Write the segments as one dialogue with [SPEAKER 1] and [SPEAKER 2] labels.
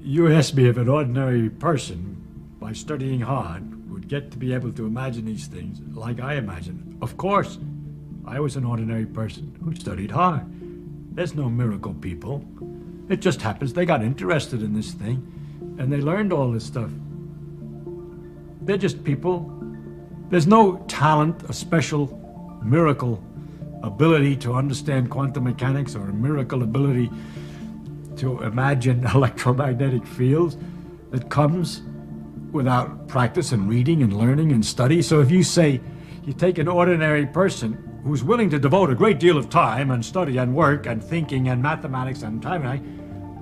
[SPEAKER 1] You asked me if an ordinary person, by studying hard, would get to be able to imagine these things like I imagine. Of course, I was an ordinary person who studied hard. There's no miracle people. It just happens they got interested in this thing, and they learned all this stuff. They're just people. There's no talent, a special miracle ability to understand quantum mechanics or a miracle ability to imagine electromagnetic fields that comes without practice and reading and learning and study. So if you say you take an ordinary person who's willing to devote a great deal of time and study and work and thinking and mathematics and time,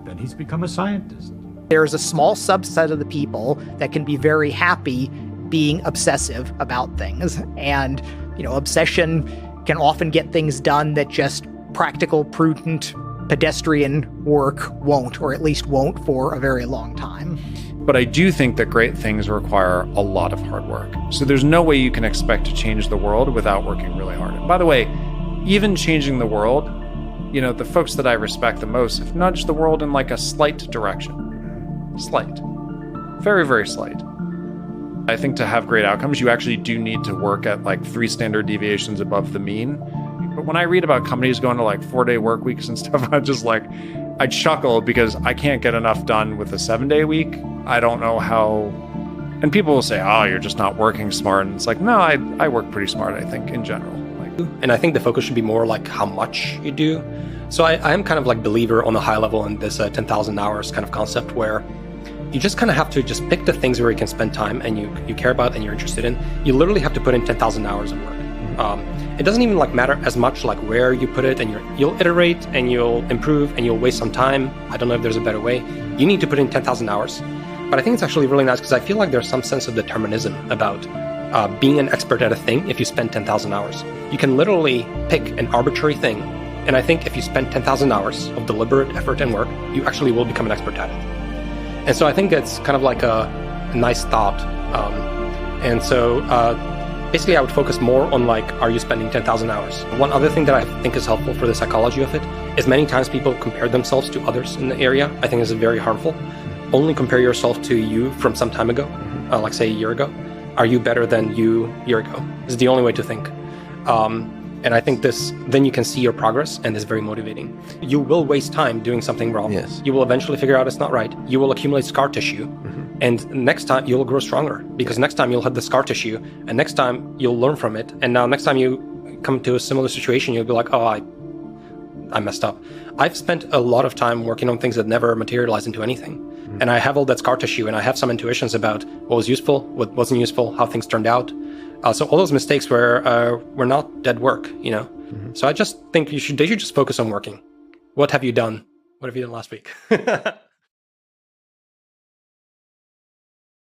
[SPEAKER 1] then he's become a scientist.
[SPEAKER 2] There's a small subset of the people that can be very happy being obsessive about things. And, obsession can often get things done that just practical, prudent, pedestrian work won't, or at least won't for a very long time.
[SPEAKER 3] But I do think that great things require a lot of hard work. So there's no way you can expect to change the world without working really hard. And by the way, even changing the world, the folks that I respect the most have nudged the world in like a slight direction. Slight. Very, very slight. I think to have great outcomes, you actually do need to work at like 3 standard deviations above the mean. But when I read about companies going to like 4-day work weeks and stuff, I chuckle because I can't get enough done with a 7-day week. I don't know how, and people will say, oh, you're just not working smart. And it's like, no, I work pretty smart, I think, in general.
[SPEAKER 4] And I think the focus should be more like how much you do. So I am kind of like believer on a high level in this 10,000 hours kind of concept where you just kind of have to just pick the things where you can spend time and you care about and you're interested in. You literally have to put in 10,000 hours of work. It doesn't even like matter as much like where you put it, and you'll iterate and you'll improve and you'll waste some time. I don't know if there's a better way. You need to put in 10,000 hours. But I think it's actually really nice because I feel like there's some sense of determinism about being an expert at a thing if you spend 10,000 hours. You can literally pick an arbitrary thing, and I think if you spend 10,000 hours of deliberate effort and work, you actually will become an expert at it. And so I think it's kind of like a nice thought. And so basically I would focus more on like, are you spending 10,000 hours? One other thing that I think is helpful for the psychology of it is many times people compare themselves to others in the area. I think this is very harmful. Only compare yourself to you from some time ago, like say a year ago. Are you better than you a year ago? This is the only way to think. And I think then you can see your progress, and it's very motivating. You will waste time doing something wrong.
[SPEAKER 5] Yes.
[SPEAKER 4] You will eventually figure out it's not right. You will accumulate scar tissue. And next time you will grow stronger, because next time you'll have the scar tissue, and next time you'll learn from it. And now next time you come to a similar situation, you'll be like, oh, I messed up. I've spent a lot of time working on things that never materialized into anything. And I have all that scar tissue, and I have some intuitions about what was useful, what wasn't useful, how things turned out. So all those mistakes were not dead work, So I just think they should just focus on working. What have you done? What have you done last week?